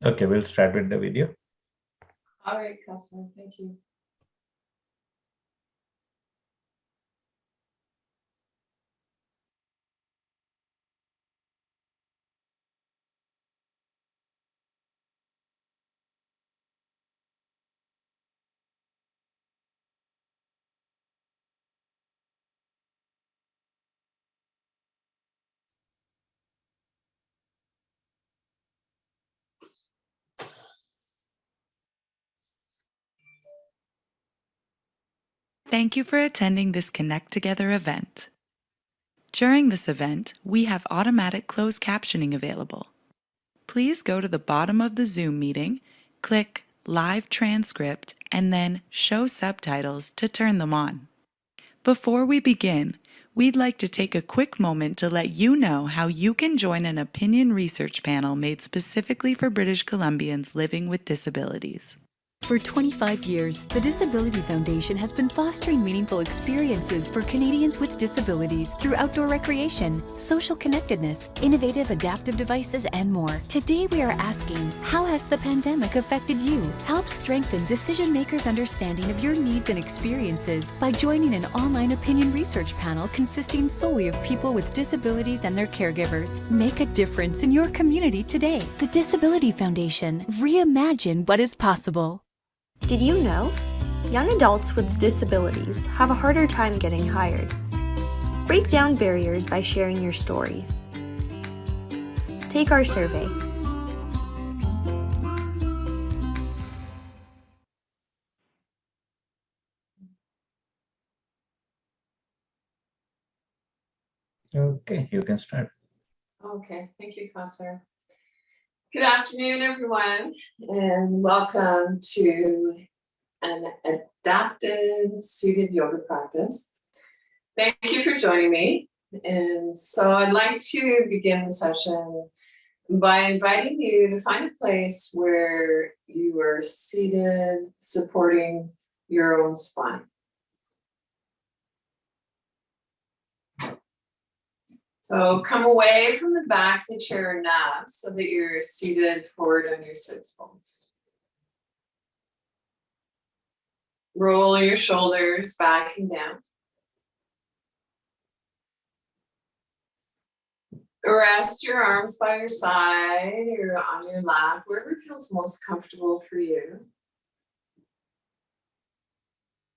Okay, we'll start with the video. All right, Counselor, thank you. Thank you for attending this Connect Together event. During this event, we have automatic closed captioning available. Please go to the bottom of the Zoom meeting, click Live Transcript, and then Show Subtitles to turn them on. Before we begin, we'd like to take a quick moment to let you know how you can join an opinion research panel made specifically for British Columbians living with disabilities. For 25 years, the Disability Foundation has been fostering meaningful experiences for Canadians with disabilities through outdoor recreation, social connectedness, innovative adaptive devices, and more. Today we are asking, how has the pandemic affected you? Help strengthen decision makers' understanding of your needs and experiences by joining an online opinion research panel consisting solely of people with disabilities and their caregivers. Make a difference in your community today. The Disability Foundation. Reimagine what is possible. Did you know? Young adults with disabilities have a harder time getting hired. Break down barriers by sharing your story. Take our survey. Okay, you can start. Okay, thank you, Counselor. Good afternoon, everyone, and welcome to an adapted seated yoga practice. Thank you for joining me. And so I'd like to begin the session by inviting you to find a place where you are seated, supporting your own spine. So come away from the back of the chair now so that you're seated forward on your sits bones. Roll your shoulders back and down. Rest your arms by your side or on your lap, wherever feels most comfortable for you.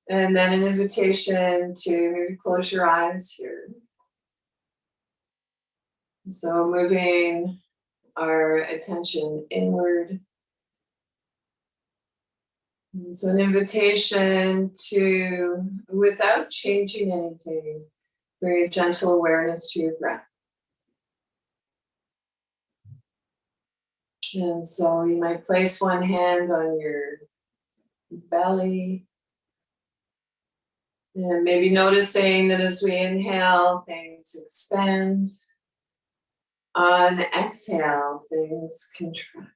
And then an invitation to maybe close your eyes here. So moving our attention inward. And so an invitation to, without changing anything, bring a gentle awareness to your breath. And so you might place one hand on your belly. And maybe noticing that as we inhale, things expand. On exhale, things contract.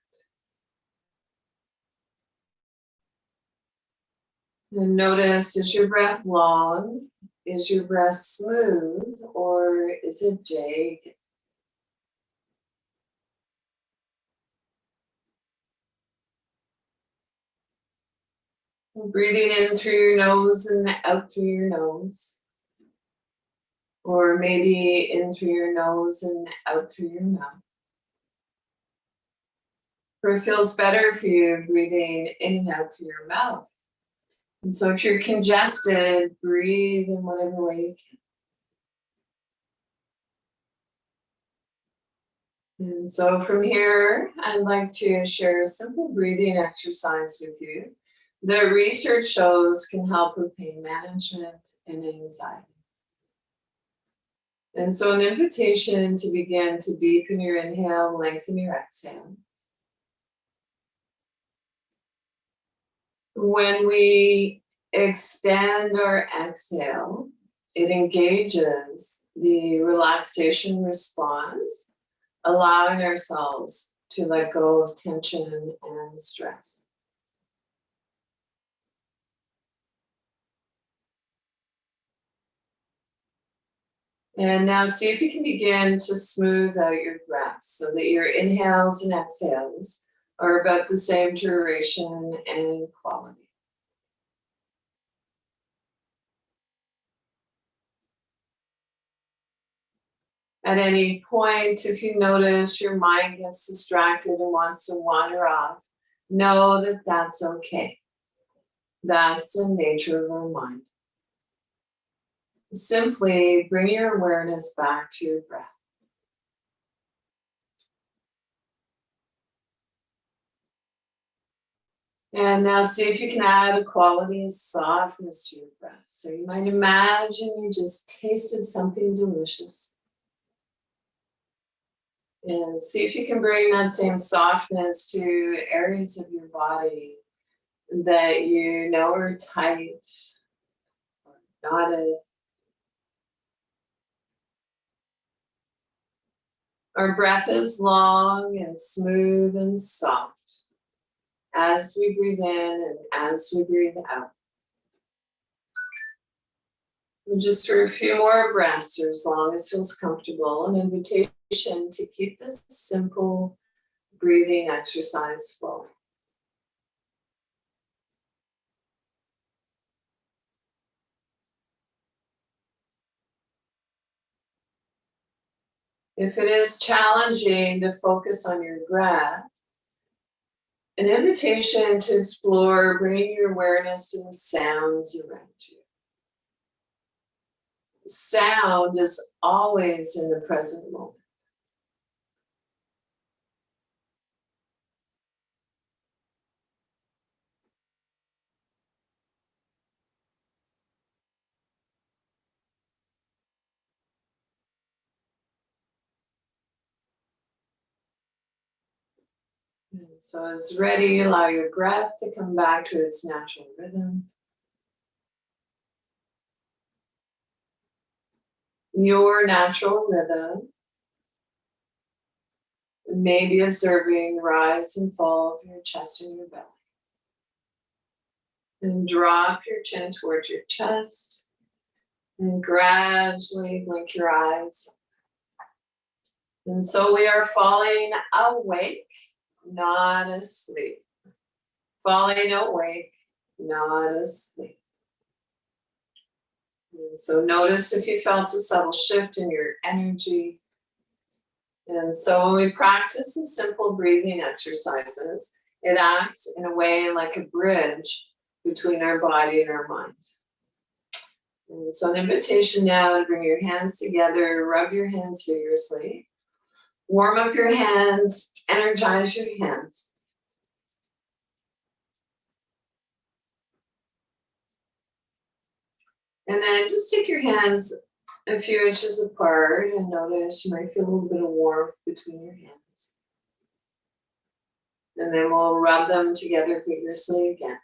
And notice, is your breath long? Is your breath smooth? Or is it jagged? Breathing in through your nose and out through your nose. Or maybe in through your nose and out through your mouth. Or it feels better for you breathing in and out through your mouth. And so if you're congested, breathe in whatever way you can. And so from here, I'd like to share a simple breathing exercise with you that research shows can help with pain management and anxiety. And so an invitation to begin to deepen your inhale, lengthen your exhale. When we extend our exhale, it engages the relaxation response, allowing ourselves to let go of tension and stress. And now see if you can begin to smooth out your breath so that your inhales and exhales are about the same duration and quality. At any point, if you notice your mind gets distracted and wants to wander off, know that that's okay. That's the nature of our mind. Simply bring your awareness back to your breath. And now see if you can add a quality of softness to your breath. So you might imagine you just tasted something delicious. And see if you can bring that same softness to areas of your body that you know are tight or knotted. Our breath is long and smooth and soft as we breathe in and as we breathe out. And just for a few more breaths, or as long as feels comfortable, an invitation to keep this simple breathing exercise flowing. If it is challenging to focus on your breath, an invitation to explore bringing your awareness to the sounds around you. Sound is always in the present moment. And so as ready, allow your breath to come back to its natural rhythm. Your natural rhythm may be observing the rise and fall of your chest and your belly. And drop your chin towards your chest and gradually blink your eyes. And so we are falling awake, not asleep. Falling awake, not asleep. And so notice if you felt a subtle shift in your energy. And so when we practice the simple breathing exercises, it acts in a way like a bridge between our body and our mind. And so an invitation now to bring your hands together, rub your hands vigorously, warm up your hands, energize your hands. And then just take your hands a few inches apart and notice you might feel a little bit of warmth between your hands. And then we'll rub them together vigorously again.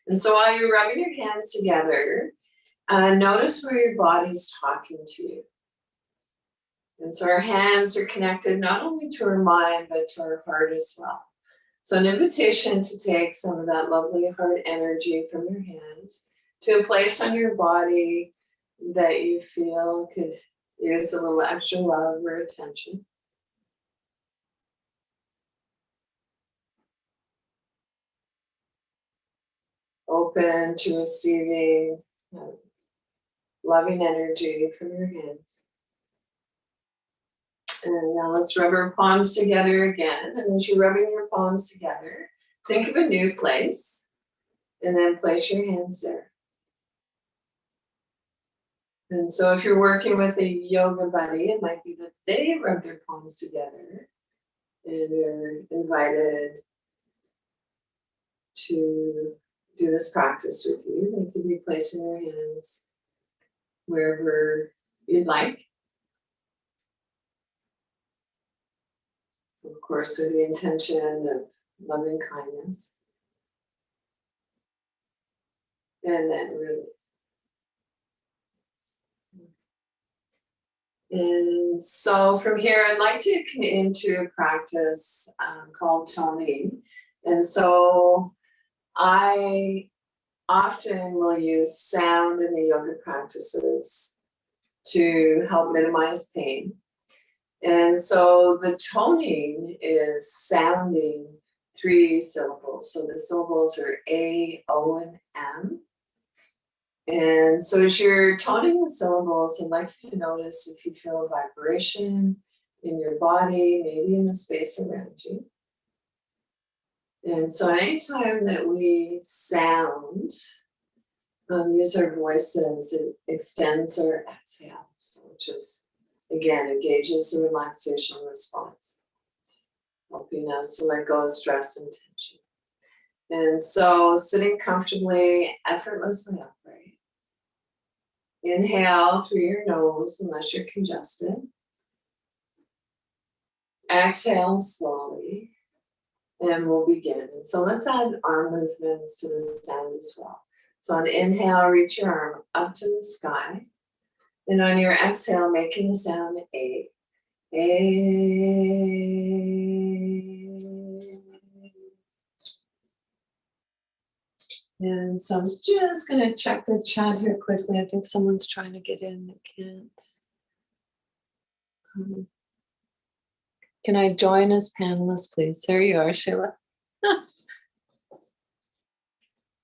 And so while you're rubbing your hands together, notice where your body's talking to you. And so our hands are connected not only to our mind, but to our heart as well. So an invitation to take some of that lovely heart energy from your hands to a place on your body that you feel could use a little extra love or attention. Open to receiving loving energy from your hands. And now let's rub our palms together again. And as you're rubbing your palms together, think of a new place and then place your hands there. And so if you're working with a yoga buddy, it might be that they rub their palms together and you're invited to do this practice with you. They could be placing your hands wherever you'd like. So of course, with the intention of loving kindness. And then release. And so from here, I'd like to come into a practice called toning. And so I often will use sound in the yoga practices to help minimize pain. And so the toning is sounding 3 syllables. So the syllables are A, O, and M. And so as you're toning the syllables, I'd like you to notice if you feel a vibration in your body, maybe in the space around you. And so anytime that we sound, use our voices, it extends our exhales, which is, again, engages the relaxation response, helping us to let go of stress and tension. And so sitting comfortably, effortlessly upright. Inhale through your nose unless you're congested. Exhale slowly, and we'll begin. And so let's add arm movements to the sound as well. So on inhale, reach your arm up to the sky. And on your exhale, making the sound A. And so I'm just going to check the chat here quickly. I think someone's trying to get in that can't. Can I join as panelists, please? There you are, Sheila.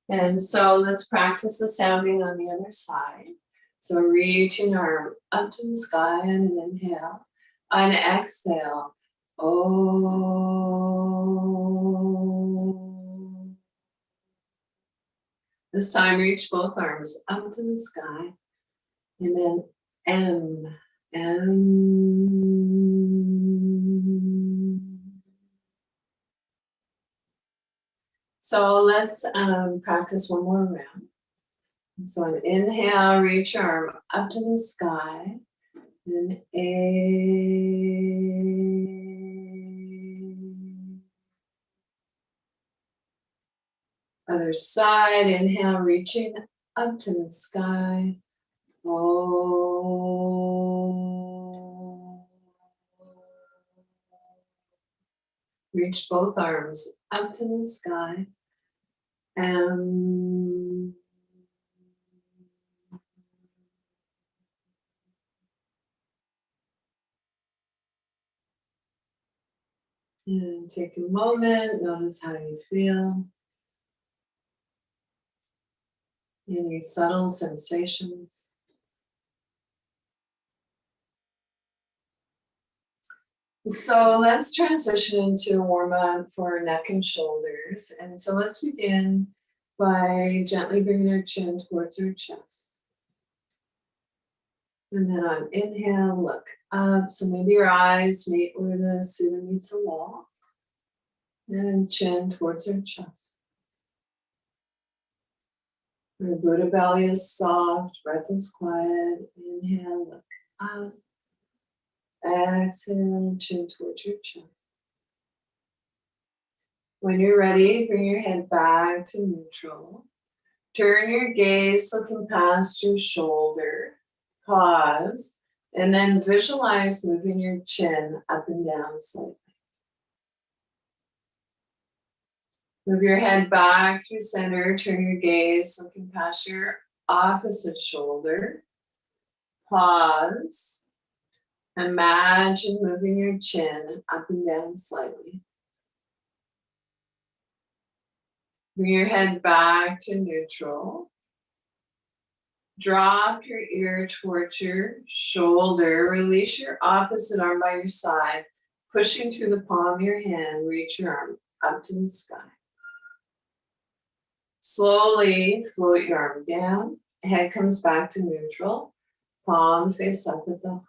And so let's practice the sounding on the other side. So reach your arm up to the sky on an inhale. On exhale, oh. This time reach both arms up to the sky. And then M, M. So let's practice one more round. And so an inhale, reach your arm up to the sky. And A. Other side, inhale, reaching up to the sky. Oh. Reach both arms up to the sky. And take a moment, notice how you feel. Any subtle sensations. So let's transition into a warm up for neck and shoulders. And so let's begin by gently bringing our chin towards our chest. And then on inhale, look up. So maybe your eyes meet where the Suda meets a wall. And chin towards our chest. Our Buddha belly is soft, breath is quiet. Inhale, look up. Exhale, chin towards your chest. When you're ready, bring your head back to neutral. Turn your gaze looking past your shoulder. Pause, and then visualize moving your chin up and down slightly. Move your head back through center. Turn your gaze looking past your opposite shoulder. Pause. Imagine moving your chin up and down slightly. Bring your head back to neutral. Drop your ear towards your shoulder. Release your opposite arm by your side. Pushing through the palm of your hand, reach your arm up to the sky. Slowly float your arm down. Head comes back to neutral. Palm face up at the heart.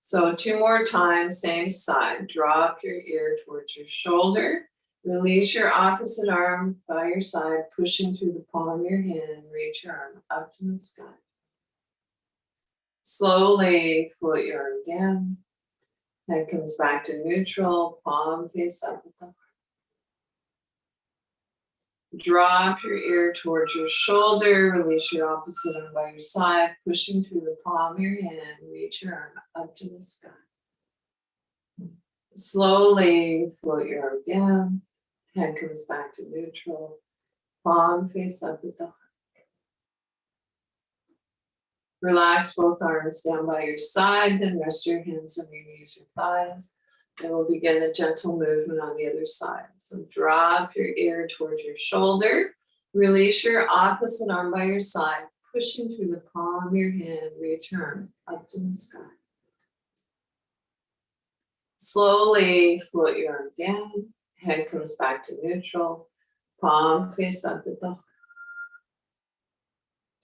So 2 more times, same side. Drop your ear towards your shoulder. Release your opposite arm by your side, pushing through the palm of your hand. Reach your arm up to the sky. Slowly float your arm down. Head comes back to neutral. Palm face up at the heart. Drop your ear towards your shoulder. Release your opposite arm by your side, pushing through the palm of your hand. Reach your arm up to the sky. Slowly float your arm down. Head comes back to neutral. Palm face up at the heart. Relax both arms down by your side, then rest your hands on your knees or thighs. And we'll begin the gentle movement on the other side. So drop your ear towards your shoulder. Release your opposite arm by your side, pushing through the palm of your hand, reach your arm up to the sky. Slowly float your arm down, head comes back to neutral, palm face up at the heart.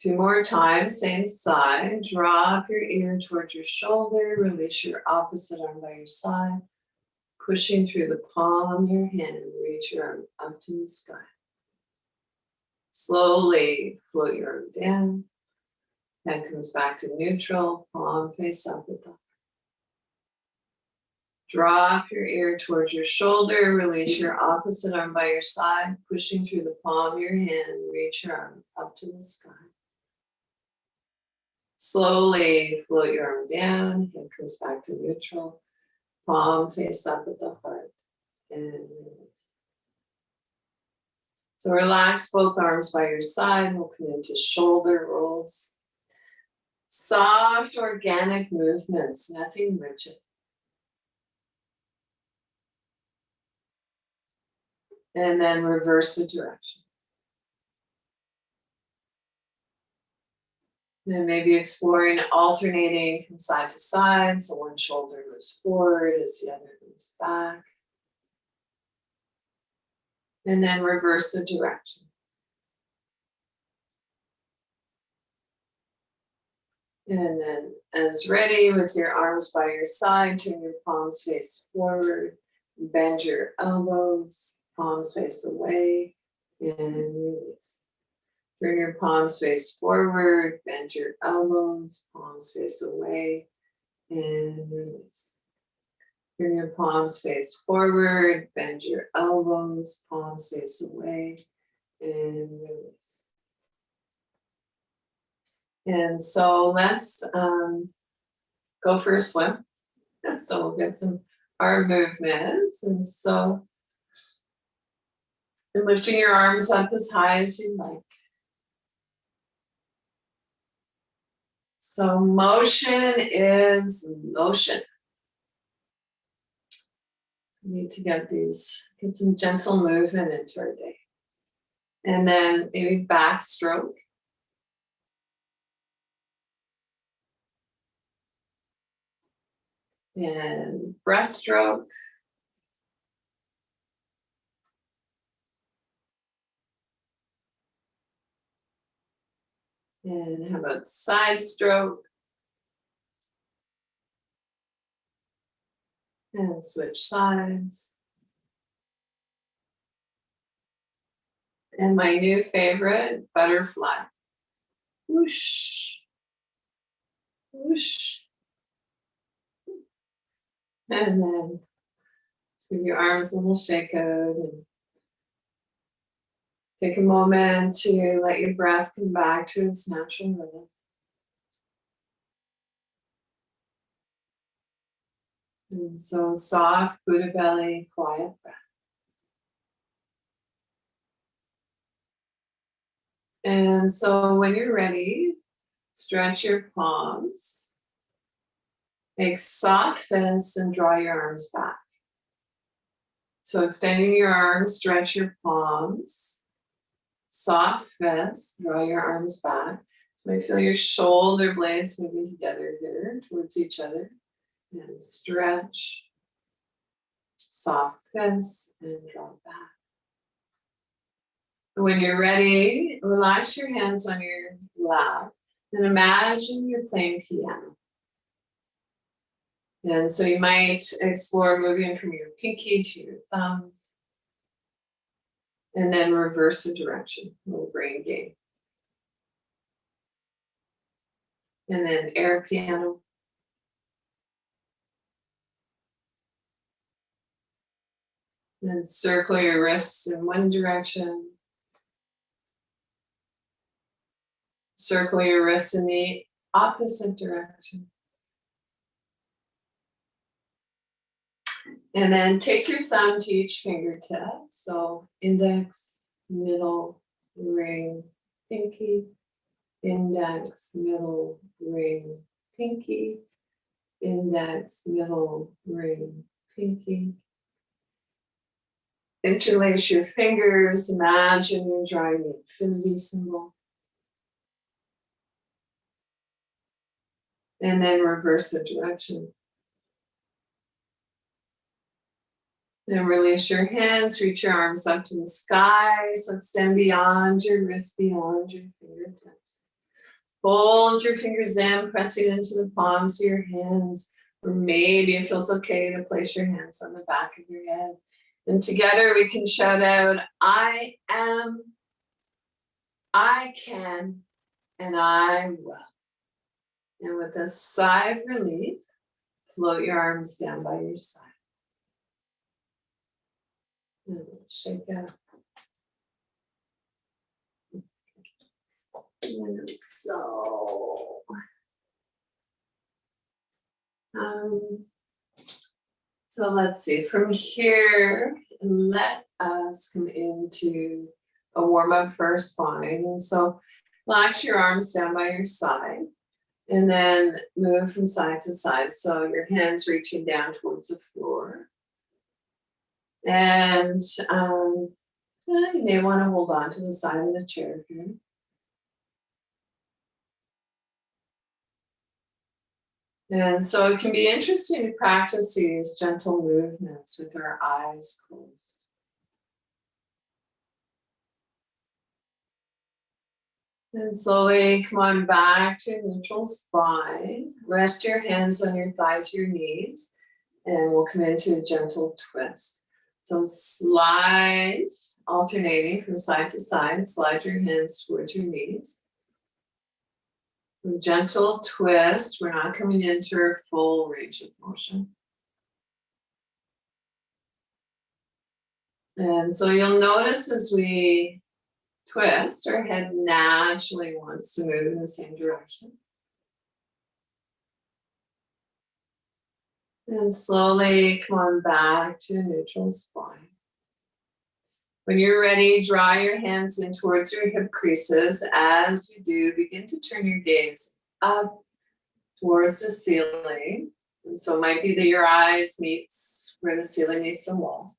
2 more times, same side. Drop your ear towards your shoulder, release your opposite arm by your side, pushing through the palm of your hand, reach your arm up to the sky. Slowly float your arm down, head comes back to neutral, palm face up at the heart. Drop your ear towards your shoulder, release your opposite arm by your side, pushing through the palm of your hand, reach your arm up to the sky. Slowly float your arm down, head comes back to neutral, palm face up at the heart, and release. So relax both arms by your side, we'll come into shoulder rolls. Soft, organic movements, nothing rigid. And then reverse the direction. And maybe exploring alternating from side to side. So one shoulder moves forward as the other moves back. And then reverse the direction. And then as ready, with your arms by your side, turn your palms face forward, bend your elbows, palms face away, and release. Turn your palms face forward, bend your elbows, palms face away, and release. Turn your palms face forward, bend your elbows, palms face away, and release. And so let's go for a swim. And so we'll get some arm movements. And so and lifting your arms up as high as you like. So motion is motion. We need to get some gentle movement into our day. And then maybe backstroke. And breaststroke. And how about side stroke? And switch sides. And my new favorite, butterfly. Whoosh. Whoosh. And then give your arms a little shake out and take a moment to let your breath come back to its natural rhythm. And so soft Buddha belly, quiet breath. And so when you're ready, stretch your palms. Make soft fists and draw your arms back. So extending your arms, stretch your palms. Soft fist, draw your arms back. So you feel your shoulder blades moving together here towards each other. And stretch. Soft fist and draw back. When you're ready, relax your hands on your lap and imagine you're playing piano. And so you might explore moving from your pinky to your thumbs. And then reverse the direction, a little brain game. And then air piano. And circle your wrists in one direction. Circle your wrists in the opposite direction. And then take your thumb to each fingertip. So index, middle, ring, pinky. Index, middle, ring, pinky. Index, middle, ring, pinky. Interlace your fingers, imagine you're drawing the infinity symbol. And then reverse the direction. Then release your hands, reach your arms up to the sky, so extend beyond your wrist, beyond your fingertips. Fold your fingers in, pressing into the palms of your hands, or maybe it feels okay to place your hands on the back of your head. And together we can shout out, I am, I can, and I will. And with a sigh of relief, float your arms down by your side. And shake out. And so let's see, from here, let us come into a warm up for our spine. And so relax your arms down by your side and then move from side to side. So your hands reaching down towards the floor. And you may want to hold on to the side of the chair here. And so it can be interesting to practice these gentle movements with our eyes closed. And slowly come on back to neutral spine. Rest your hands on your thighs, your knees, and we'll come into a gentle twist. So slide, alternating from side to side, slide your hands towards your knees. So gentle twist, we're not coming into our full range of motion. And so you'll notice as we twist, our head naturally wants to move in the same direction. And slowly come on back to a neutral spine. When you're ready, draw your hands in towards your hip creases. As you do, begin to turn your gaze up towards the ceiling. And so it might be that your eyes meets where the ceiling meets the wall.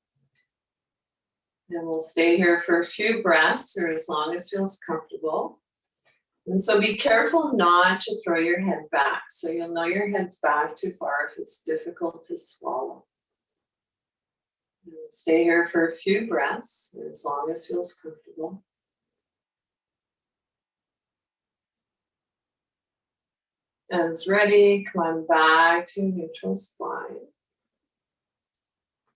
And we'll stay here for a few breaths or as long as feels comfortable. And so be careful not to throw your head back. So you'll know your head's back too far if it's difficult to swallow. And stay here for a few breaths or as long as feels comfortable. As ready, come on back to neutral spine.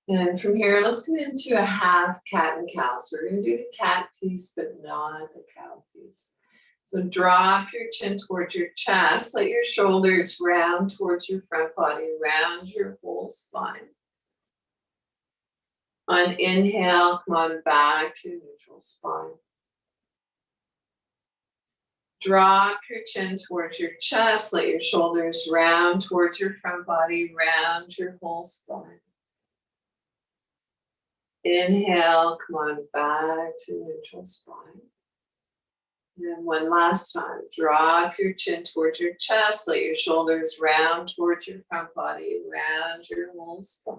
And from here, let's come into a half cat and cow. So we're going to do the cat piece, but not the cow piece. So drop your chin towards your chest, let your shoulders round towards your front body, round your whole spine. On inhale, come on back to neutral spine. Drop your chin towards your chest, let your shoulders round towards your front body, round your whole spine. Inhale, come on back to neutral spine. And one last time, drop your chin towards your chest, let your shoulders round towards your front body, round your whole spine.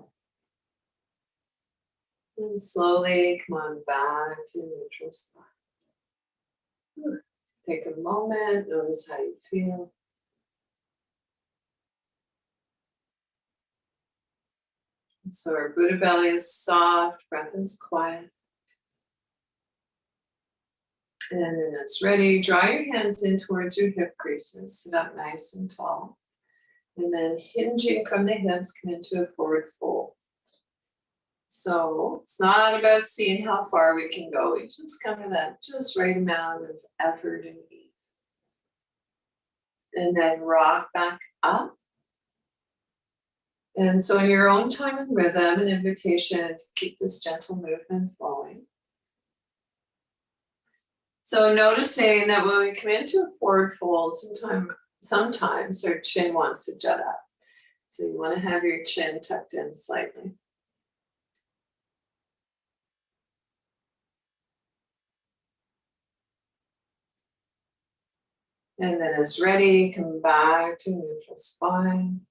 And slowly come on back to neutral spine. Take a moment, notice how you feel. And so our Buddha belly is soft, breath is quiet. And then it's ready. Draw your hands in towards your hip creases. Sit up nice and tall. And then hinging from the hips, come into a forward fold. So it's not about seeing how far we can go. We just come to that just right amount of effort and ease. And then rock back up. And so in your own time and rhythm, an invitation to keep this gentle movement flowing. So noticing that when we come into a forward fold, sometimes our chin wants to jut up. So you want to have your chin tucked in slightly. And then as ready, come back to neutral spine.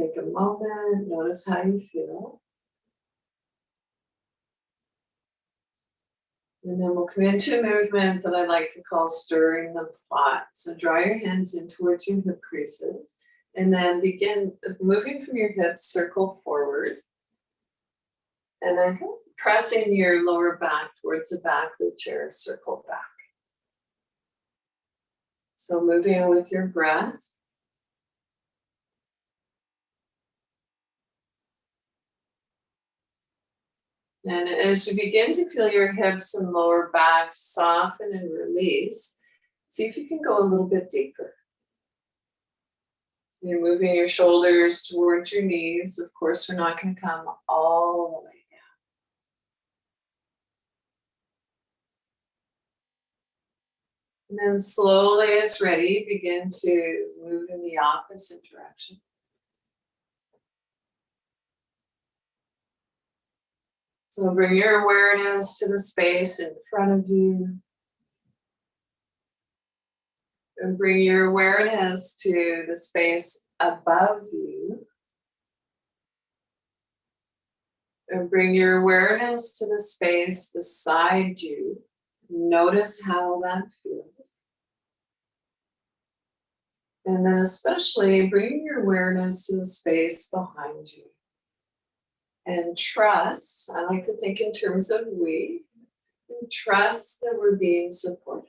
take a moment, notice how you feel. And then we'll come into a movement that I like to call stirring the pot. So draw your hands in towards your hip creases and then begin moving from your hips, circle forward. And then pressing your lower back towards the back of the chair, circle back. So moving with your breath. And as you begin to feel your hips and lower back soften and release, see if you can go a little bit deeper. You're moving your shoulders towards your knees. Of course, we're not going to come all the way down. And then slowly, as ready, begin to move in the opposite direction. So bring your awareness to the space in front of you. And bring your awareness to the space above you. And bring your awareness to the space beside you. Notice how that feels. And then especially bring your awareness to the space behind you. And trust, I like to think in terms of we, and trust that we're being supported.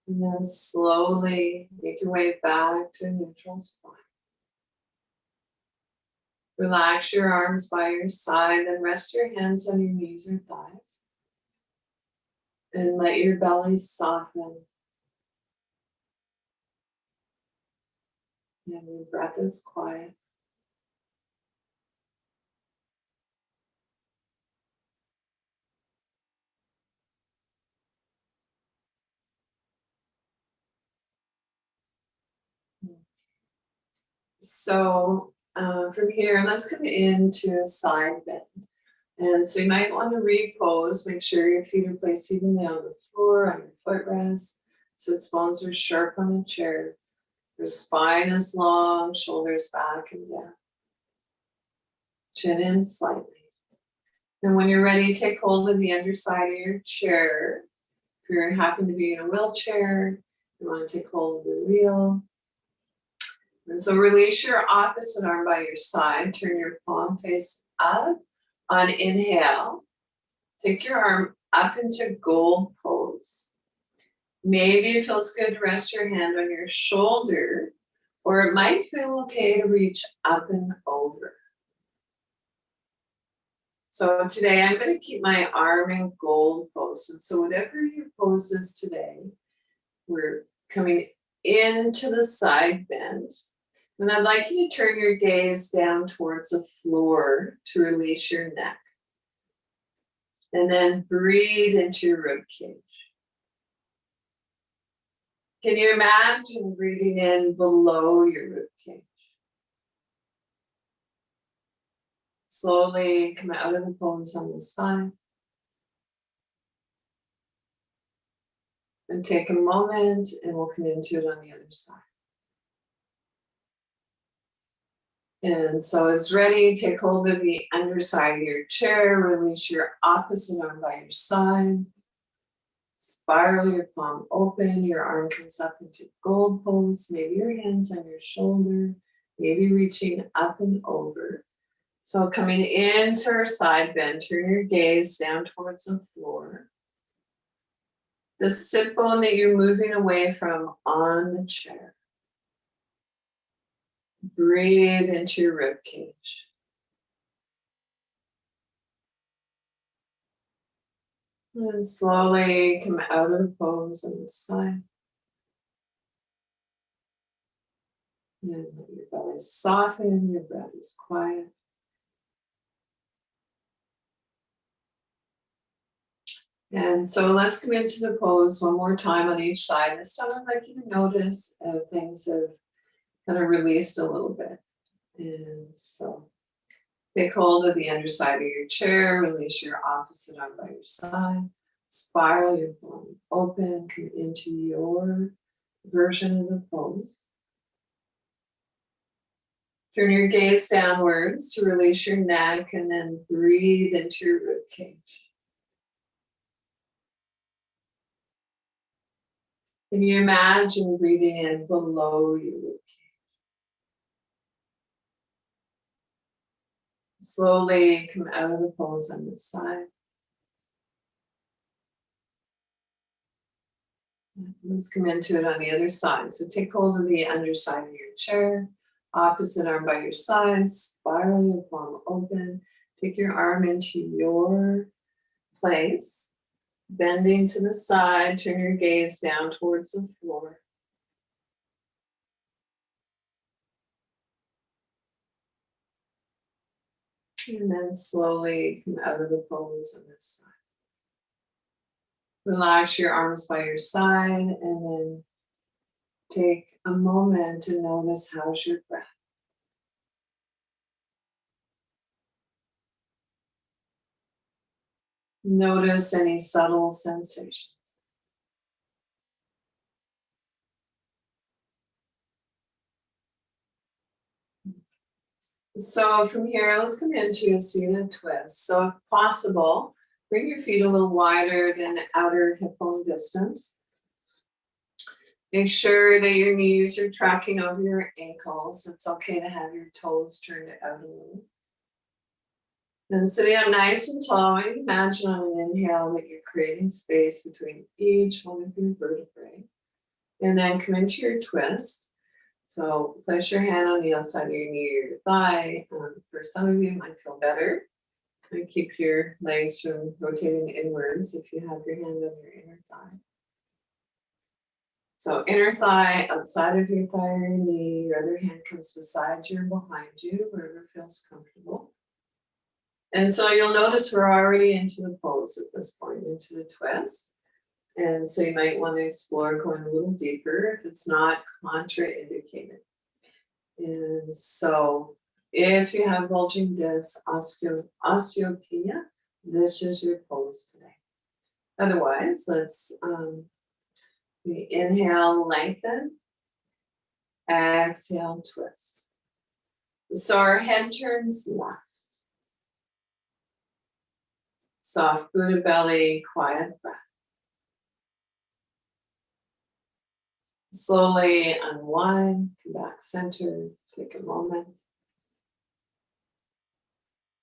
And then slowly make your way back to a neutral spine. Relax your arms by your side and rest your hands on your knees or thighs. And let your belly soften. And your breath is quiet. So from here, let's come into a side bend. And so you might want to repose, make sure your feet are placed evenly on the floor, on your footrest, sits bones are sharp on the chair. Your spine is long, shoulders back and down. Chin in slightly. And when you're ready, take hold of the underside of your chair. If you happen to be in a wheelchair, you want to take hold of the wheel. And so release your opposite arm by your side. Turn your palm face up. On inhale, take your arm up into gold pose. Maybe it feels good to rest your hand on your shoulder, or it might feel okay to reach up and over. So today I'm going to keep my arm in gold pose. And so whatever your pose is today, we're coming into the side bend. And I'd like you to turn your gaze down towards the floor to release your neck. And then breathe into your rib cage. Can you imagine breathing in below your rib cage? Slowly come out of the pose on the side. And take a moment and we'll come into it on the other side. And so it's ready, take hold of the underside of your chair, release your opposite arm by your side. Spiral your palm open, your arm comes up into gold pose, maybe your hands on your shoulder, maybe reaching up and over. So coming into our side bend, turn your gaze down towards the floor. The sit bone that you're moving away from on the chair. Breathe into your rib cage. And slowly come out of the pose on the side. And let your belly soften, your breath is quiet. And so let's come into the pose one more time on each side. This time I'd like you to notice things have kind of released a little bit. And so take hold of the underside of your chair, release your opposite arm by your side, spiral your palm open, come into your version of the pose. Turn your gaze downwards to release your neck and then breathe into your rib cage. Can you imagine breathing in below your rib cage? Slowly come out of the pose on this side. Let's come into it on the other side. So take hold of the underside of your chair, opposite arm by your side, spiral your palm open. Take your arm into your place, bending to the side, turn your gaze down towards the floor. And then slowly come out of the pose on this side. Relax your arms by your side and then take a moment to notice how's your breath. Notice any subtle sensations. So from here, let's come into a seated twist. So if possible, bring your feet a little wider than outer hip bone distance. Make sure that your knees are tracking over your ankles. It's okay to have your toes turned out a little. Then sitting up nice and tall, imagine on an inhale that you're creating space between each one of your vertebrae. And then come into your twist. So place your hand on the outside of your knee or your thigh. For some of you, it might feel better. And keep your legs from rotating inwards if you have your hand on your inner thigh. So inner thigh, outside of your thigh or your knee, your other hand comes beside you or behind you, wherever feels comfortable. And so you'll notice we're already into the pose at this point, into the twist. And so you might want to explore going a little deeper if it's not contraindicated. And so if you have bulging discs, osteopenia, this is your pose today. Otherwise, let's inhale, lengthen, exhale, twist. So our head turns last. Soft Buddha belly, quiet breath. Slowly unwind, come back center, take a moment.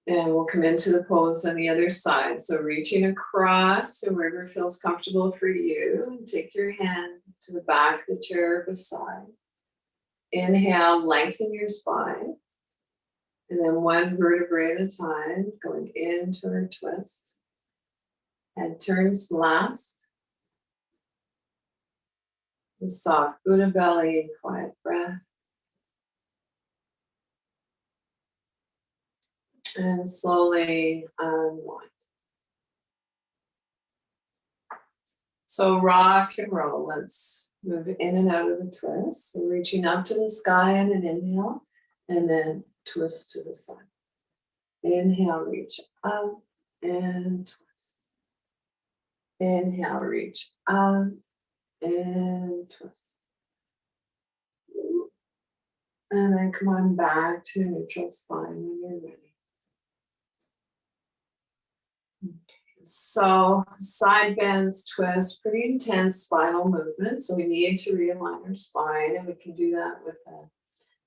And we'll come into the pose on the other side. So reaching across, so wherever feels comfortable for you, and take your hand to the back of the chair beside. Inhale, lengthen your spine. And then one vertebrae at a time, going into our twist. Head turns last. The soft Buddha belly, quiet breath. And slowly unwind. So rock and roll. Let's move in and out of the twist. So reaching up to the sky on an inhale, and then twist to the side. Inhale, reach up and twist. Inhale, reach up and twist. And then come on back to neutral spine when you're ready. So side bends, twist, pretty intense spinal movement. So we need to realign our spine, and we can do that with a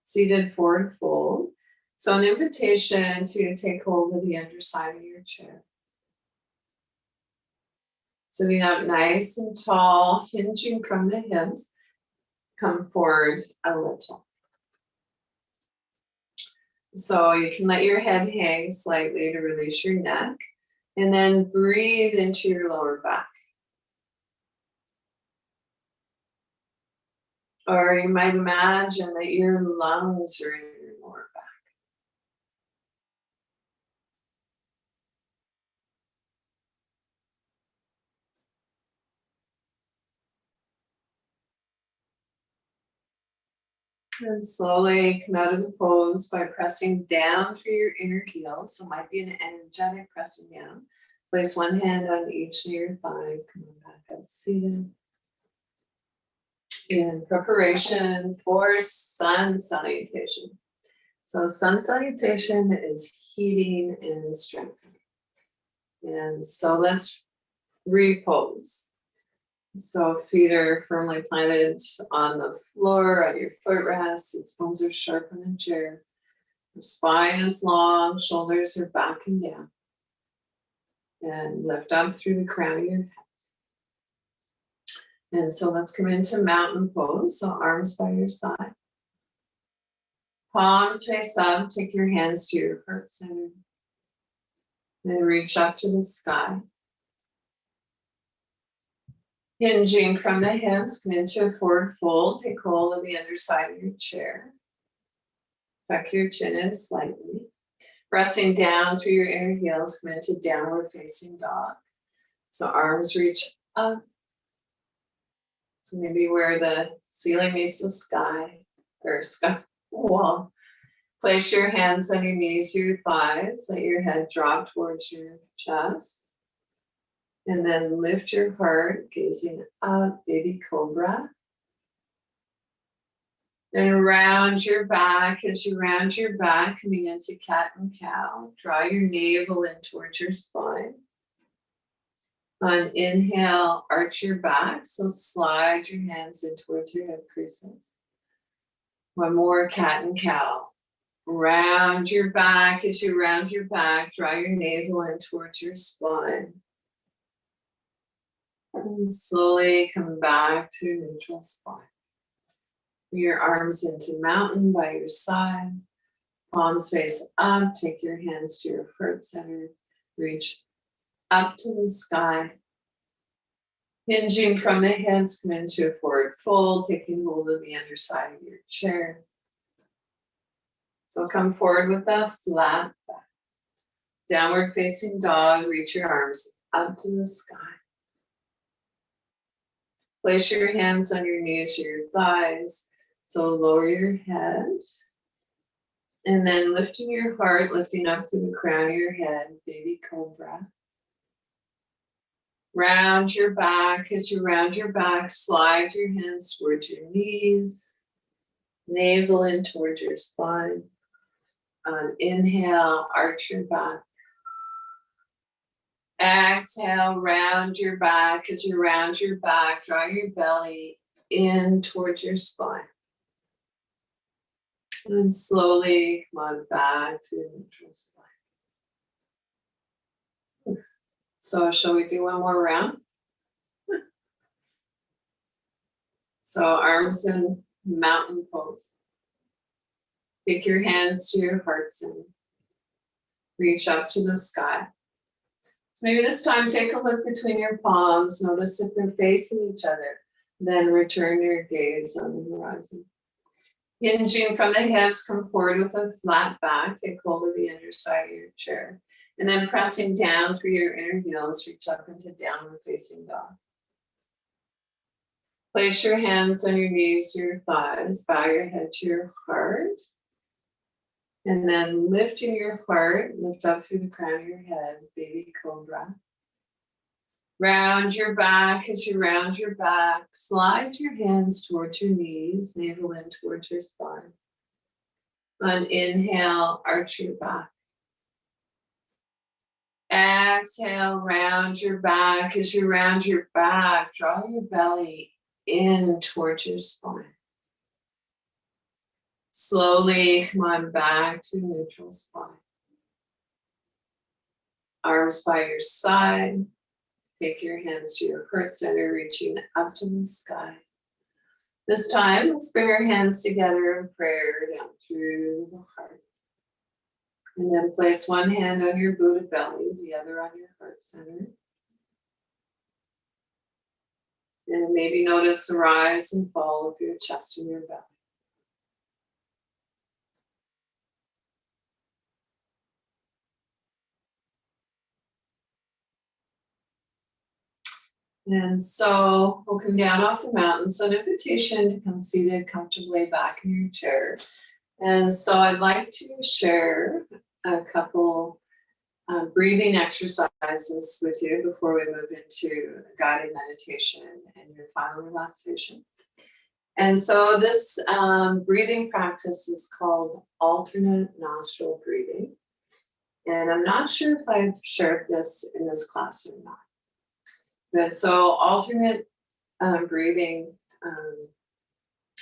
seated forward fold. So an invitation to take hold of the underside of your chair. Sitting up nice and tall, hinging from the hips, come forward a little. So you can let your head hang slightly to release your neck, and then breathe into your lower back. Or you might imagine that your lungs are in your lower back. And slowly come out of the pose by pressing down through your inner heels. So it might be an energetic pressing down. Place one hand on each of your thigh. Come on back up, seated. In preparation for sun salutation. So sun salutation is heating and strengthening. And so let's repose. So feet are firmly planted on the floor at your footrest. Its bones are sharp in the chair. Your spine is long, shoulders are back and down. And lift up through the crown of your head. And so let's come into mountain pose. So arms by your side. Palms face up, take your hands to your heart center. And reach up to the sky. Hinging from the hips, come into a forward fold. Take hold of the underside of your chair. Tuck your chin in slightly. Pressing down through your inner heels, come into downward facing dog. So arms reach up. So maybe where the ceiling meets the sky or sky wall. Place your hands on your knees, your thighs, let your head drop towards your chest. And then lift your heart, gazing up, baby cobra. And round your back. As you round your back, coming into cat and cow, draw your navel in towards your spine. On inhale, arch your back, so slide your hands in towards your hip creases. One more, cat and cow. Round your back. As you round your back, draw your navel in towards your spine. And slowly come back to neutral spine. Your arms into mountain by your side. Palms face up. Take your hands to your heart center. Reach up to the sky. Hinging from the hips, come into a forward fold, taking hold of the underside of your chair. So come forward with a flat back. Downward facing dog, reach your arms up to the sky. Place your hands on your knees or your thighs. So lower your head. And then lifting your heart, lifting up through the crown of your head, baby cobra. Round your back. As you round your back, slide your hands towards your knees. Navel in towards your spine. On inhale, arch your back. Exhale, round your back. As you round your back, draw your belly in towards your spine. And slowly come on back to neutral spine. So shall we do one more round? So arms in mountain pose. Take your hands to your heart center. Reach up to the sky. So maybe this time take a look between your palms. Notice if they're facing each other. Then return your gaze on the horizon. Hinging from the hips, come forward with a flat back. Take hold of the underside of your chair. And then pressing down through your inner heels, reach up into downward facing dog. Place your hands on your knees or your thighs. Bow your head to your heart. And then lifting your heart, lift up through the crown of your head, baby cobra. Round your back. As you round your back, slide your hands towards your knees, navel in towards your spine. On inhale, arch your back. Exhale, round your back. As you round your back, draw your belly in towards your spine. Slowly come on back to neutral spine. Arms by your side. Take your hands to your heart center, reaching up to the sky. This time, let's bring our hands together in prayer down through the heart. And then place one hand on your Buddha belly, the other on your heart center. And maybe notice the rise and fall of your chest and your belly. And so we'll come down off the mountain. So an invitation to come seated comfortably back in your chair. And so I'd like to share a couple breathing exercises with you before we move into a guided meditation and your final relaxation. And so this breathing practice is called alternate nostril breathing. And I'm not sure if I've shared this in this class or not. But so alternate breathing,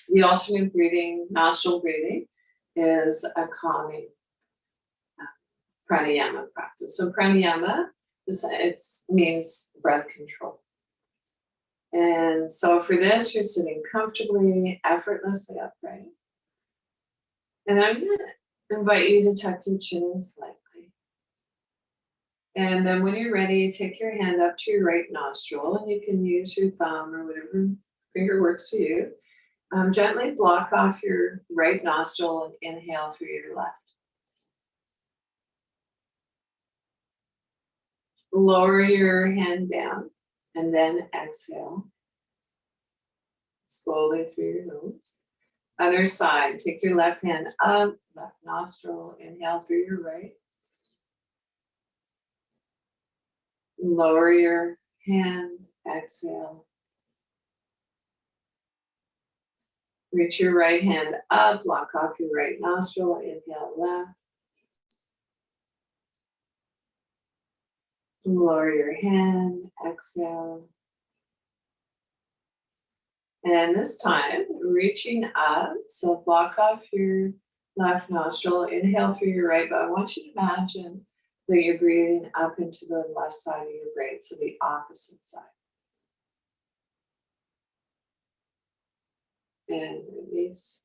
the alternate breathing, nostril breathing, is a calming pranayama practice. So pranayama, it means breath control. And so for this, you're sitting comfortably, effortlessly upright. And I'm going to invite you to tuck your chin in slightly. And then when you're ready, take your hand up to your right nostril, and you can use your thumb or whatever finger works for you. Gently block off your right nostril and inhale through your left. Lower your hand down and then exhale slowly through your nose. Other side, take your left hand up, left nostril, inhale through your right. Lower your hand, exhale. Reach your right hand up, block off your right nostril, inhale left. Lower your hand, exhale. And this time, reaching up, so block off your left nostril, inhale through your right, but I want you to imagine that you're breathing up into the left side of your brain, so the opposite side. And release.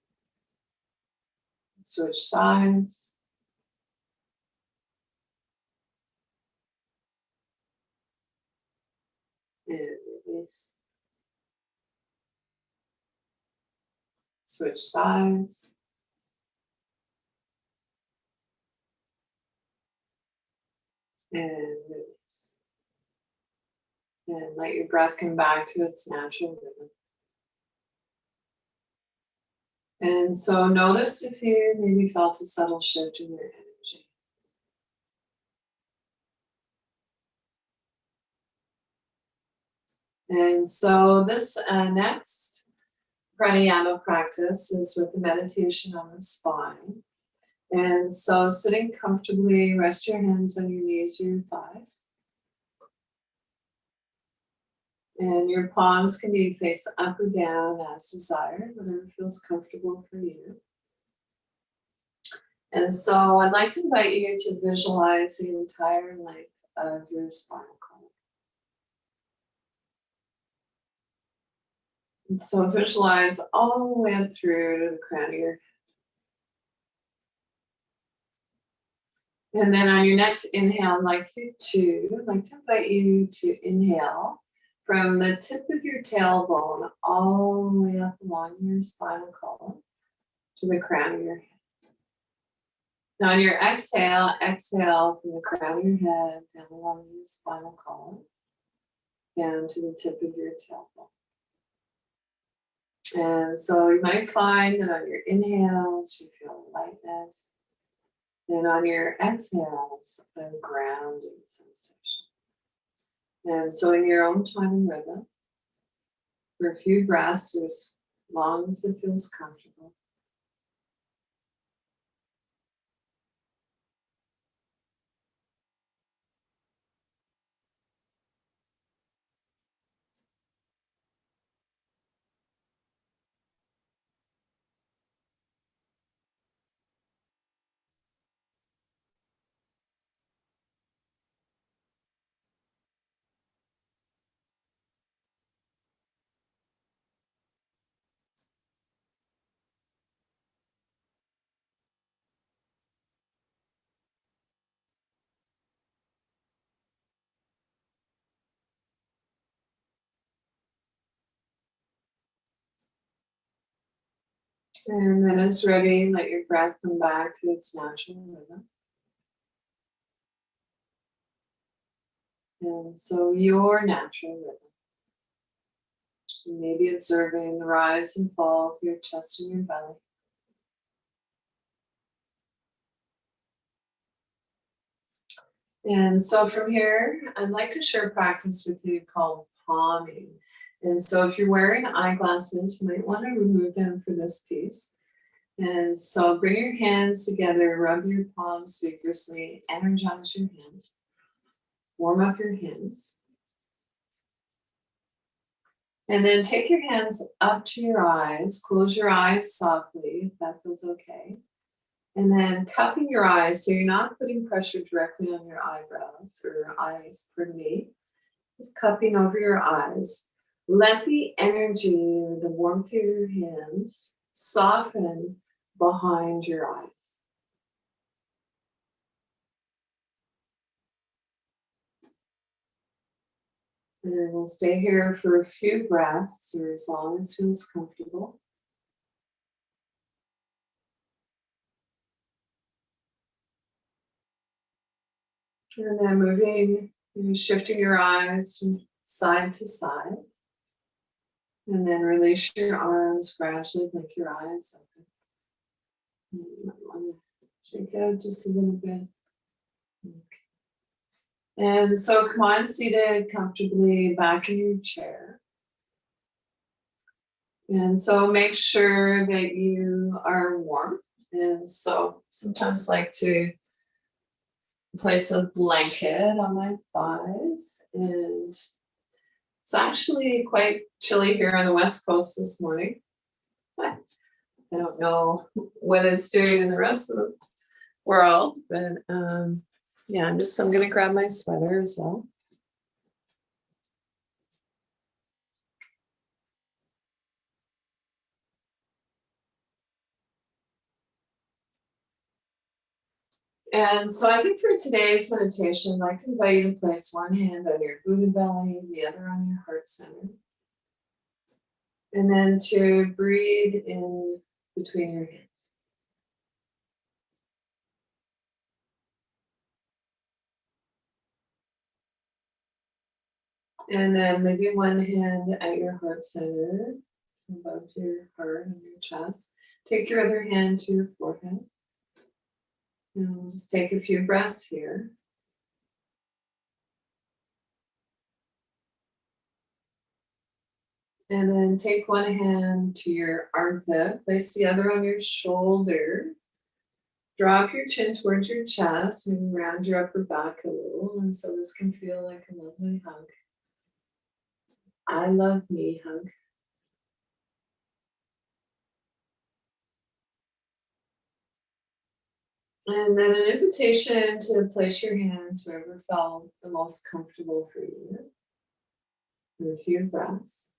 Switch sides. And release. Switch sides. And release. And let your breath come back to its natural rhythm. And so notice if you maybe felt a subtle shift in your energy. And so this next pranayama practice is with the meditation on the spine. And so sitting comfortably, rest your hands on your knees or your thighs. And your palms can be face up or down as desired, whatever feels comfortable for you. And so I'd like to invite you to visualize the entire length of your spinal column. And so visualize all the way up through to the crown of your head. And then on your next inhale, I'd like to invite you to inhale from the tip of your tailbone all the way up along your spinal column to the crown of your head. Now on your exhale, exhale from the crown of your head down along your spinal column, down to the tip of your tailbone. And so you might find that on your inhales, you feel lightness. And on your exhales, a grounding sensation. And so in your own time and rhythm, for a few breaths, as long as it feels comfortable. And then it's ready, let your breath come back to its natural rhythm. And so your natural rhythm. You may be observing the rise and fall of your chest and your belly. And so from here, I'd like to share a practice with you called palming. And so if you're wearing eyeglasses, you might want to remove them for this piece. And so bring your hands together, rub your palms vigorously, energize your hands, warm up your hands. And then take your hands up to your eyes, close your eyes softly, if that feels okay. And then cupping your eyes, so you're not putting pressure directly on your eyebrows or eyes, pardon me, just cupping over your eyes. Let the energy, the warmth of your hands soften behind your eyes. And we'll stay here for a few breaths or as long as it feels comfortable. And then moving, shifting your eyes from side to side. And then release your arms gradually, blink your eyes open. You might want to shake out just a little bit. Okay. And so come on, seated comfortably back in your chair. And so make sure that you are warm. And so sometimes like to place a blanket on my thighs, and it's actually quite chilly here on the West Coast this morning. I don't know what it's doing in the rest of the world, but yeah, I'm gonna grab my sweater as well. And so I think for today's meditation, I'd like to invite you to place one hand on your Buddha belly, the other on your heart center. And then to breathe in between your hands. And then maybe one hand at your heart center, so above your heart and your chest. Take your other hand to your forehead. And we'll just take a few breaths here. And then take one hand to your armpit, place the other on your shoulder. Drop your chin towards your chest, maybe round your upper back a little. And so this can feel like a lovely hug. I love me hug. And then an invitation to place your hands wherever felt the most comfortable for you. For a few breaths.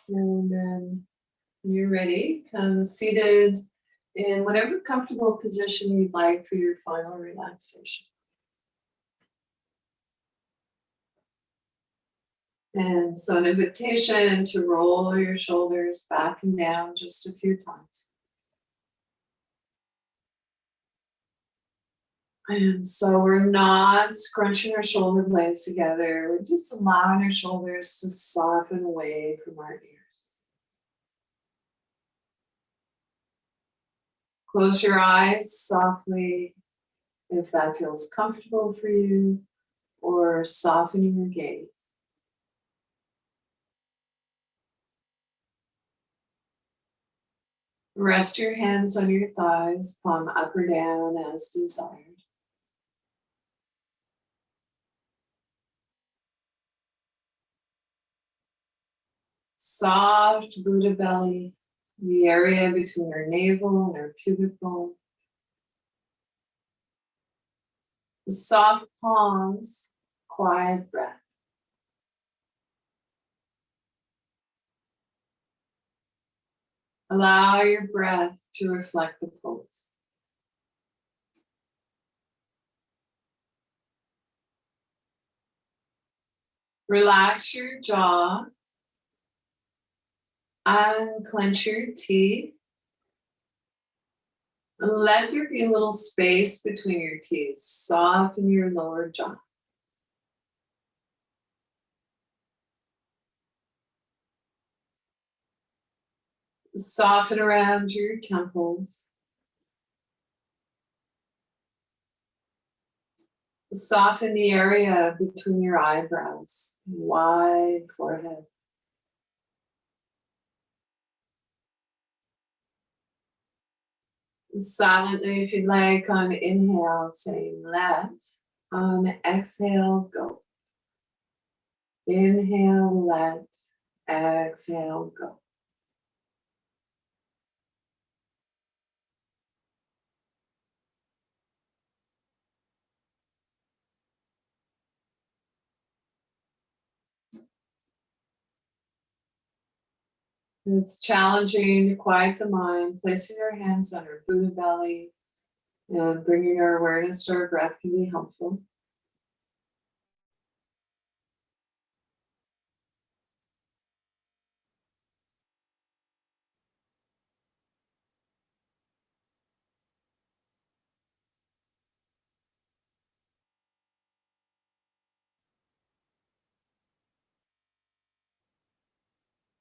And then when you're ready, come seated in whatever comfortable position you'd like for your final relaxation. And so an invitation to roll your shoulders back and down just a few times. And so we're not scrunching our shoulder blades together. We're just allowing our shoulders to soften away from our ears. Close your eyes softly if that feels comfortable for you, or softening your gaze. Rest your hands on your thighs, palm up or down as desired. Soft Buddha belly, the area between our navel and our pubic bone. The soft palms, quiet breath. Allow your breath to reflect the pose. Relax your jaw. Unclench your teeth. And let there be a little space between your teeth. Soften your lower jaw. Soften around your temples. Soften the area between your eyebrows, wide forehead. Silently, if you'd like, on inhale, saying let. On exhale, go. Inhale, let. Exhale, go. It's challenging to quiet the mind. Placing your hands on our Buddha belly and bringing our awareness to our breath can be helpful.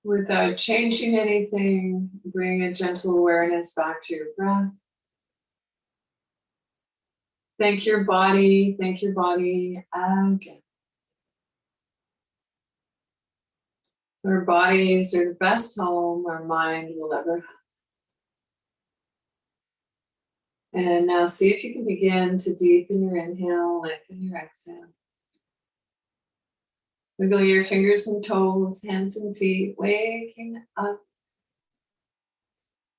Without changing anything, bring a gentle awareness back to your breath. Thank your body again. Our bodies are the best home our mind will ever have. And now see if you can begin to deepen your inhale, lengthen your exhale. Wiggle your fingers and toes, hands and feet, waking up.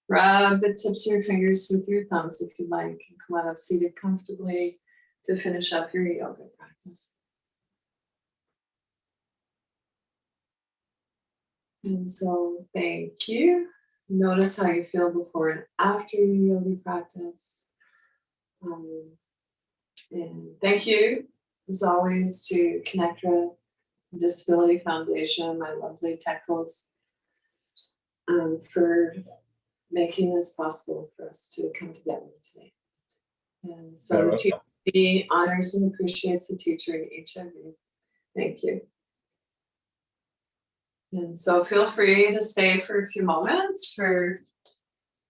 Rub the tips of your fingers with your thumbs if you like, and come out of seated comfortably to finish up your yoga practice. And so thank you. Notice how you feel before and after your yoga practice. And thank you, as always, to ConnecTogether Disability Foundation, my lovely techos, for making this possible for us to come together today. And so You're the welcome. TD honors and appreciates the teacher in each of you. Thank you. And so feel free to stay for a few moments for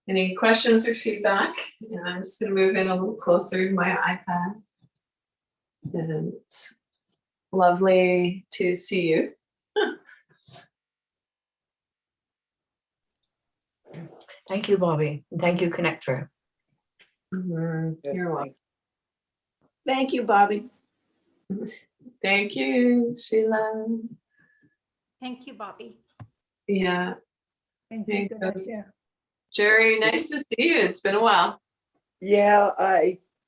any questions or feedback. And I'm just going to move in a little closer to my iPad. And it's lovely to see you. Thank you, Bobbie. And thank you, ConnecTogether. You're welcome. Thank you, Bobbie. Thank you, Sheila. Thank you, Bobbie. Yeah. Thank Hey, you. goes. Jerry, nice to see you. It's been a while. Yeah,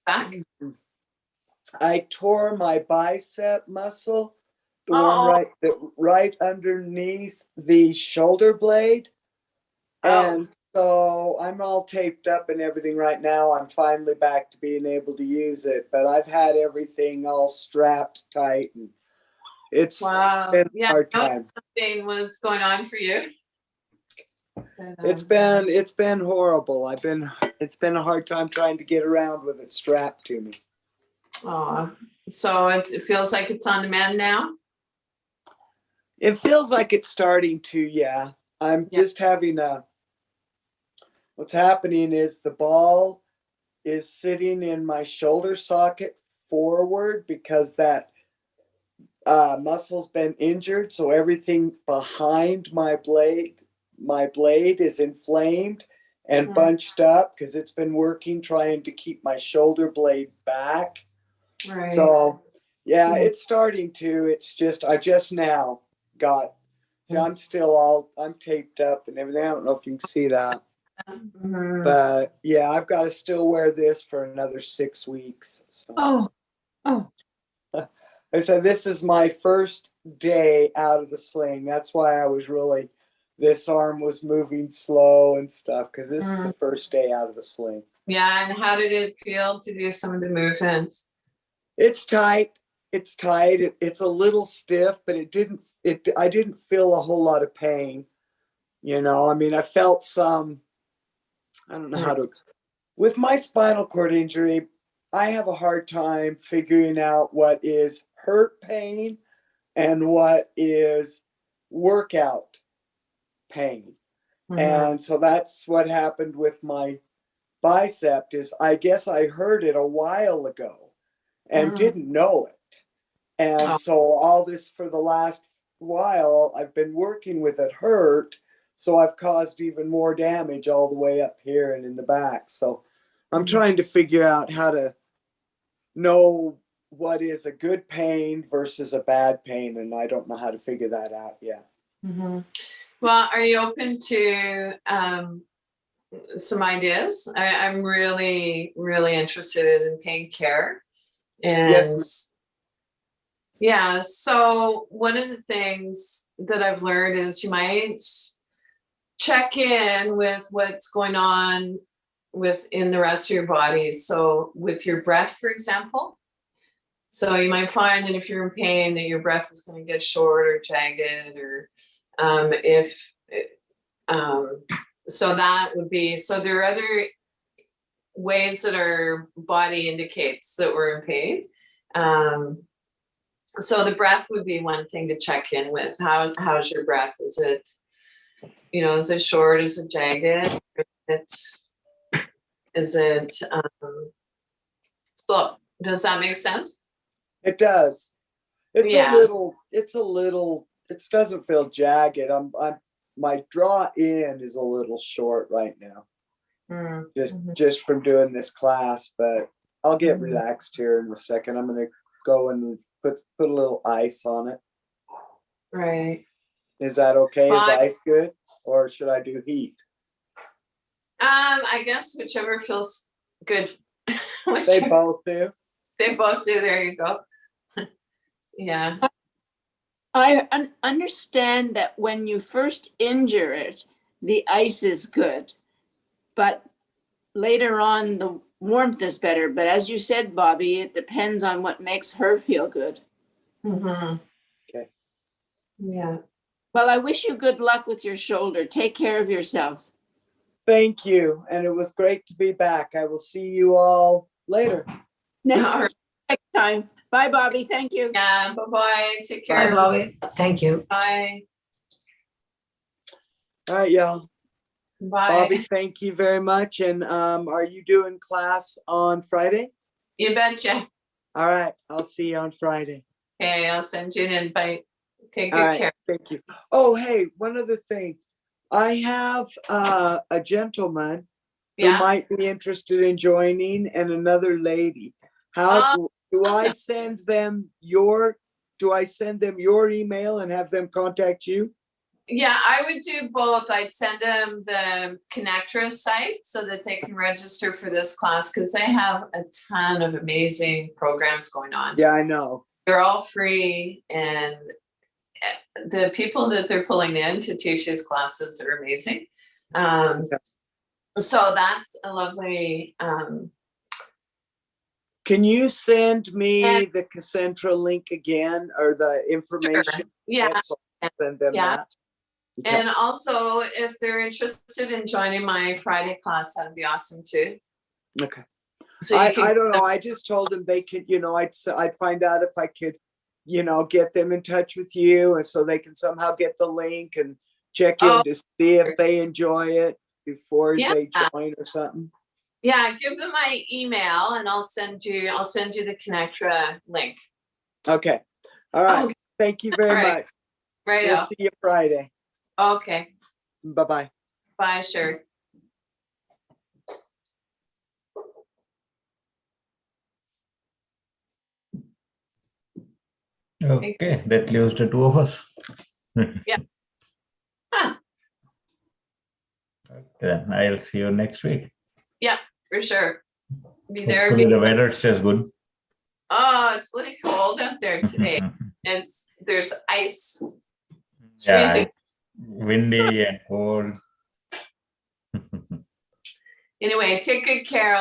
Back. I tore my bicep muscle, the Oh. one right underneath the shoulder blade. Oh. And so I'm all taped up and everything right now. I'm finally back to being able to use it, but I've had everything all strapped tight, and it's Wow. been a Yeah, hard time. something was going on for you. It's been horrible. It's been a hard time trying to get around with it strapped to me. So it feels like it's on demand now. It feels like it's starting to, yeah. I'm just having what's happening is the ball is sitting in my shoulder socket forward because that muscle's been injured. So everything behind my blade is inflamed and bunched up because it's been working trying to keep my shoulder blade back. Right. So yeah, it's starting to. It's just I just now got. See, I'm taped up and everything. I don't know if you can see that. But yeah, I've got to still wear this for another 6 weeks. So. Oh. I said, this is my first day out of the sling. That's why this arm was moving slow and stuff, because this is the first day out of the sling. Yeah, and how did it feel to do some of the movements? It's tight. It's a little stiff, but I didn't feel a whole lot of pain. You know, I mean, I felt some, I don't know how to, with my spinal cord injury, I have a hard time figuring out what is hurt pain and what is workout pain. And so that's what happened with my bicep is I guess I heard it a while ago and didn't know it. And so all this for the last while, I've been working with it hurt. So I've caused even more damage all the way up here and in the back. So I'm trying to figure out how to know what is a good pain versus a bad pain. And I don't know how to figure that out yet. Well, are you open to some ideas? I'm really, really interested in pain care. And Yes. yeah, so one of the things that I've learned is you might check in with what's going on within the rest of your body. So with your breath, for example. So you might find that if you're in pain, that your breath is going to get short or jagged, or so that would be, so there are other ways that our body indicates that we're in pain. So the breath would be one thing to check in with. How's your breath? Is it, is it short? Is it jagged? Is it slow? Does that make sense? It does. It's Yeah. it doesn't feel jagged. My draw in is a little short right now. Just from doing this class, but I'll get relaxed here in a second. I'm gonna go and put a little ice on it. Right. Is that okay? Well, Is ice good? Or should I do heat? I guess whichever feels good. They both do. They both do. There you go. Yeah. I understand that when you first injure it, the ice is good, but later on the warmth is better. But as you said, Bobbie, it depends on what makes her feel good. Okay. Yeah. Well, I wish you good luck with your shoulder. Take care of yourself. Thank you. And it was great to be back. I will see you all later. Next All right. time. Bye, Bobbie. Thank you. Yeah. Bye-bye. Take Bye, care. Bobbie. Thank you. Bye. All right, y'all. Bye. Bobbie, thank you very much. And are you doing class on Friday? You betcha. All right. I'll see you on Friday. Okay, I'll send you an invite. Take All good right. care. Thank you. Oh, hey, one other thing. I have a gentleman who Yeah. might be interested in joining and another lady. How do I awesome. send them your email and have them contact you? Yeah, I would do both. I'd send them the ConnecTogether site so that they can register for this class, because they have a ton of amazing programs going on. Yeah, I know. They're all free, and the people that they're pulling in to teach these classes are amazing. So that's a lovely. Can you send me the Cassandra link again, or the information? Sure. Yeah. So I'll send them Yeah. that. Okay. And also, if they're interested in joining my Friday class, that'd be awesome too. Okay. So I don't know. I just told them they could, I'd find out if I could, get them in touch with you, and so they can somehow get the link and check in to see if they enjoy it before they join or something. Yeah, give them my email and I'll send you the ConnecTogether link. Okay. All right. Okay. Thank you very much. Right. We'll see you Friday. Okay. Bye-bye. Bye, sure. Okay, that leaves the two of us. Yeah. Huh. Then I'll see you next week. Yeah, for sure. Be there. Hopefully the weather stays good. Oh, it's really cold out there today. There's ice. It's Yeah, freezing. windy and cold. Anyway, take good care.